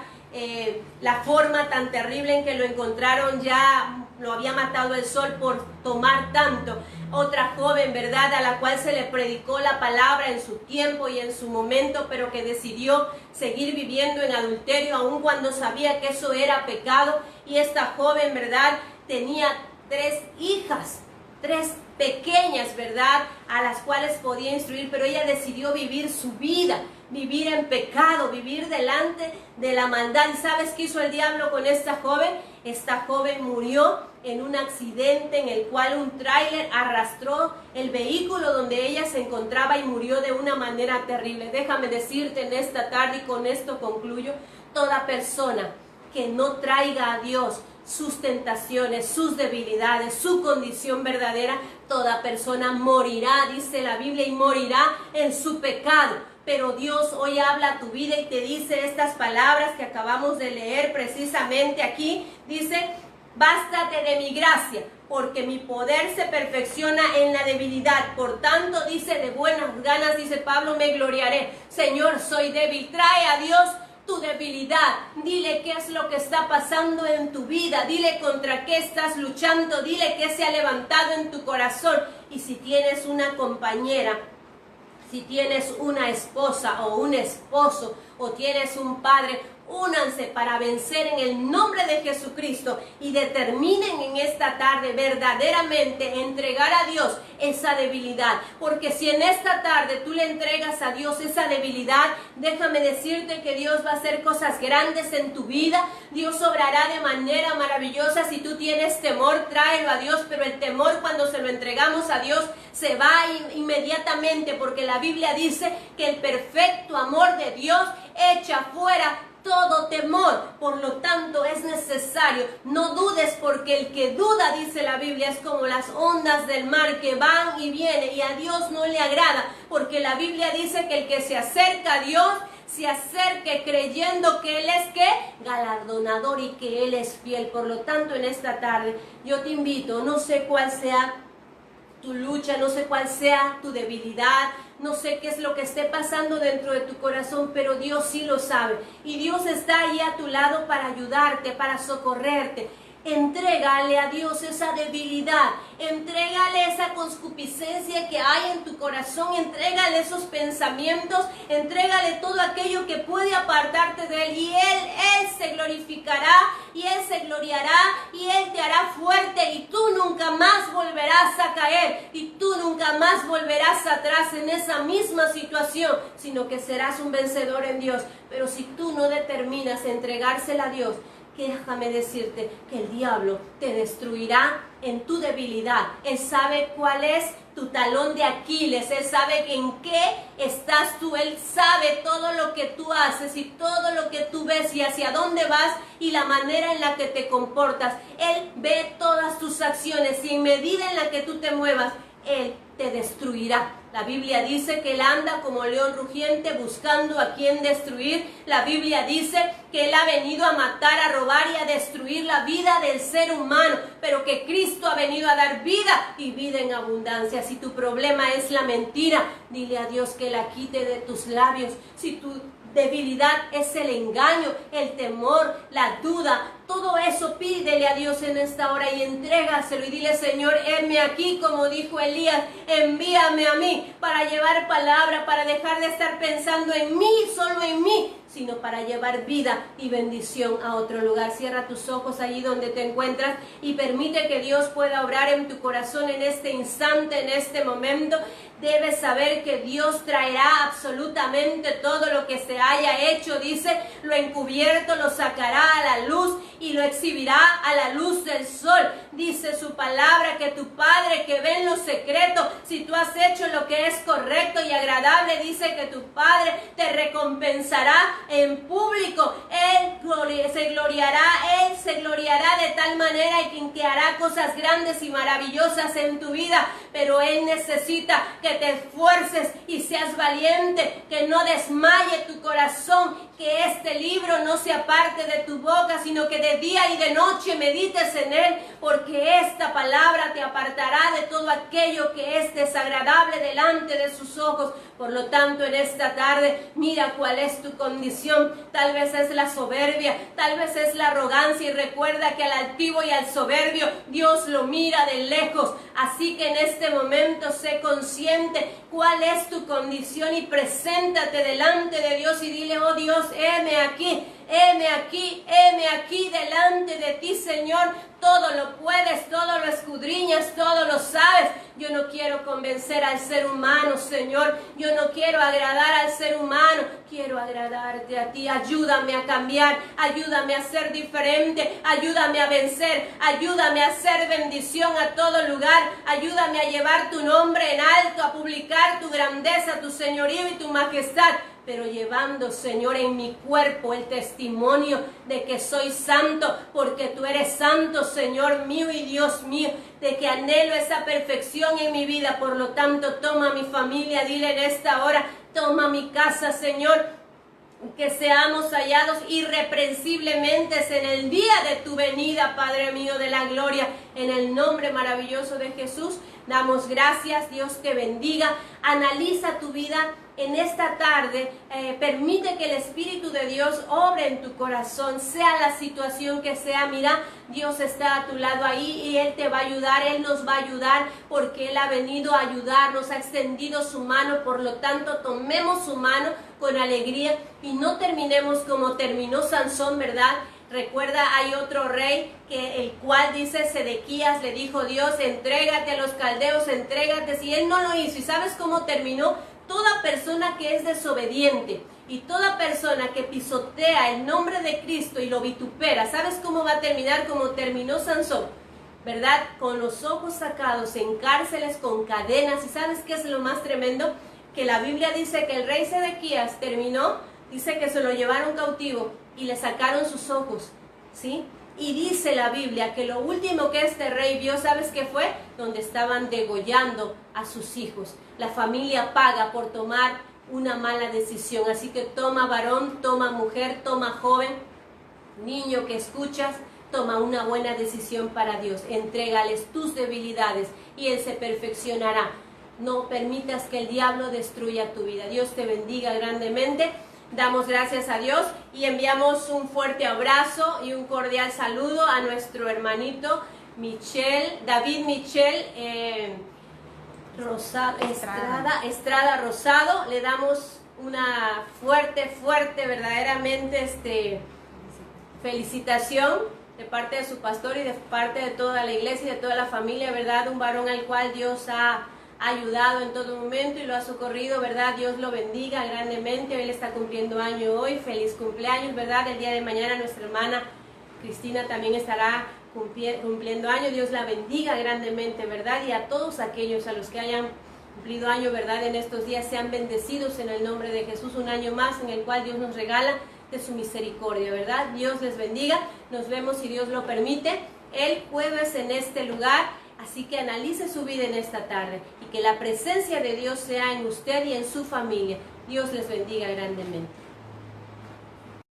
La forma tan terrible en que lo encontraron, ya lo había matado el sol por tomar tanto. Otra joven, ¿verdad?, a la cual se le predicó la palabra en su tiempo y en su momento, pero que decidió seguir viviendo en adulterio, aun cuando sabía que eso era pecado. Y esta joven, ¿verdad?, tenía 3 hijas. tres pequeñas, ¿verdad?, a las cuales podía instruir, pero ella decidió vivir su vida, vivir en pecado, vivir delante de la maldad. ¿Y sabes qué hizo el diablo con esta joven? Esta joven murió en un accidente en el cual un tráiler arrastró el vehículo donde ella se encontraba y murió de una manera terrible. Déjame decirte en esta tarde, y con esto concluyo, toda persona que no traiga a Dios sus tentaciones, sus debilidades, su condición verdadera, toda persona morirá, dice la Biblia, y morirá en su pecado. Pero Dios hoy habla a tu vida y te dice estas palabras que acabamos de leer precisamente aquí. Dice: bástate de mi gracia, porque mi poder se perfecciona en la debilidad. Por tanto, dice, de buenas ganas, dice Pablo, me gloriaré. Señor, soy débil. Trae a Dios tu debilidad. Dile qué es lo que está pasando en tu vida. Dile contra qué estás luchando. Dile qué se ha levantado en tu corazón. Y si tienes una compañera, si tienes una esposa o un esposo, o tienes un padre, únanse para vencer en el nombre de Jesucristo y determinen en esta tarde verdaderamente entregar a Dios esa debilidad. Porque si en esta tarde tú le entregas a Dios esa debilidad, déjame decirte que Dios va a hacer cosas grandes en tu vida. Dios obrará de manera maravillosa. Si tú tienes temor, tráelo a Dios, pero el temor, cuando se lo entregamos a Dios, se va inmediatamente, porque la Biblia dice que el perfecto amor de Dios echa fuera todo temor. Por lo tanto, es necesario, no dudes, porque el que duda, dice la Biblia, es como las ondas del mar que van y vienen, y a Dios no le agrada, porque la Biblia dice que el que se acerca a Dios, se acerque creyendo que Él es, ¿qué?, galardonador, y que Él es fiel. Por lo tanto, en esta tarde yo te invito, no sé cuál sea tu lucha, no sé cuál sea tu debilidad, no sé qué es lo que esté pasando dentro de tu corazón, pero Dios sí lo sabe. Y Dios está ahí a tu lado para ayudarte, para socorrerte. Entrégale a Dios esa debilidad, entrégale esa concupiscencia que hay en tu corazón, entrégale esos pensamientos, entrégale todo aquello que puede apartarte de Él, y Él se glorificará, y Él se gloriará, y Él te hará fuerte, y tú nunca más volverás a caer, y tú nunca más volverás atrás en esa misma situación, sino que serás un vencedor en Dios. Pero si tú no determinas entregársela a Dios, déjame decirte que el diablo te destruirá en tu debilidad. Él sabe cuál es tu talón de Aquiles, Él sabe en qué estás tú, Él sabe todo lo que tú haces y todo lo que tú ves y hacia dónde vas y la manera en la que te comportas. Él ve todas tus acciones, y en medida en la que tú te muevas, Él te destruirá. La Biblia dice que Él anda como león rugiente buscando a quien destruir. La Biblia dice que Él ha venido a matar, a robar y a destruir la vida del ser humano, pero que Cristo ha venido a dar vida, y vida en abundancia. Si tu problema es la mentira, dile a Dios que la quite de tus labios. Si tu debilidad es el engaño, el temor, la duda, todo eso pídele a Dios en esta hora y entrégaselo, y dile: Señor, heme aquí, como dijo Elías, envíame a mí para llevar palabra, para dejar de estar pensando en mí, solo en mí, sino para llevar vida y bendición a otro lugar. Cierra tus ojos allí donde te encuentras y permite que Dios pueda obrar en tu corazón en este instante, en este momento. Debes saber que Dios traerá absolutamente todo lo que se haya hecho, dice, lo encubierto lo sacará a la luz y lo exhibirá a la luz del sol. Dice su palabra que tu Padre que ve en lo secreto, si tú has hecho lo que es correcto y agradable, dice que tu Padre te recompensará en público. Él se gloriará de tal manera y que hará cosas grandes y maravillosas en tu vida. Pero Él necesita que te esfuerces y seas valiente, que no desmaye tu corazón, que este libro no se aparte de tu boca, sino que de día y de noche medites en él, porque esta palabra te apartará de todo aquello que es desagradable delante de sus ojos. Por lo tanto, en esta tarde, mira cuál es tu condición. Tal vez es la soberbia, tal vez es la arrogancia, y recuerda que al altivo y al soberbio Dios lo mira de lejos. Así que en este momento sé consciente cuál es tu condición y preséntate delante de Dios y dile: oh Dios, heme aquí. heme aquí delante de ti, Señor. Todo lo puedes, todo lo escudriñas, todo lo sabes. Yo no quiero convencer al ser humano, Señor. Yo no quiero agradar al ser humano. Quiero agradarte a ti. Ayúdame a cambiar. Ayúdame a ser diferente. Ayúdame a vencer. Ayúdame a hacer bendición a todo lugar. Ayúdame a llevar tu nombre en alto, a publicar tu grandeza, tu señorío y tu majestad. Pero llevando, Señor, en mi cuerpo el testimonio de que soy santo, porque tú eres santo, Señor mío y Dios mío, de que anhelo esa perfección en mi vida. Por lo tanto, toma mi familia, dile en esta hora, toma mi casa, Señor, que seamos hallados irreprensiblemente en el día de tu venida, Padre mío de la gloria, en el nombre maravilloso de Jesús. Damos gracias, Dios te bendiga. Analiza tu vida en esta tarde, permite que el Espíritu de Dios obre en tu corazón, sea la situación que sea. Mira, Dios está a tu lado ahí y Él te va a ayudar, Él nos va a ayudar, porque Él ha venido a ayudarnos, ha extendido su mano. Por lo tanto, tomemos su mano con alegría y no terminemos como terminó Sansón, ¿verdad? Recuerda, hay otro rey que el cual dice Sedequías, le dijo Dios, entrégate a los caldeos, entrégate, si él no lo hizo. ¿Y sabes cómo terminó? Toda persona que es desobediente y toda persona que pisotea el nombre de Cristo y lo vitupera, ¿sabes cómo va a terminar? Como terminó Sansón, ¿verdad? Con los ojos sacados, en cárceles, con cadenas. ¿Y sabes qué es lo más tremendo? Que la Biblia dice que el rey Sedequías terminó, dice que se lo llevaron cautivo y le sacaron sus ojos, ¿sí? Y dice la Biblia que lo último que este rey vio, ¿sabes qué fue? Donde estaban degollando a sus hijos. La familia paga por tomar una mala decisión. Así que toma varón, toma mujer, toma joven, niño que escuchas, toma una buena decisión para Dios. Entrégales tus debilidades y Él se perfeccionará. No permitas que el diablo destruya tu vida. Dios te bendiga grandemente. Damos gracias a Dios y enviamos un fuerte abrazo y un cordial saludo a nuestro hermanito David Michel Estrada Rosado. Le damos una fuerte, verdaderamente felicitación de parte de su pastor y de parte de toda la iglesia y de toda la familia, ¿verdad? Un varón al cual Dios ha ayudado en todo momento y lo ha socorrido, ¿verdad? Dios lo bendiga grandemente. Él está cumpliendo año hoy. Feliz cumpleaños, ¿verdad? El día de mañana nuestra hermana Cristina también estará cumpliendo año. Dios la bendiga grandemente, ¿verdad? Y a todos aquellos a los que hayan cumplido año, ¿verdad? En estos días sean bendecidos en el nombre de Jesús. Un año más en el cual Dios nos regala de su misericordia, ¿verdad? Dios les bendiga. Nos vemos, si Dios lo permite, el jueves en este lugar. Así que analice su vida en esta tarde y que la presencia de Dios sea en usted y en su familia. Dios les bendiga grandemente.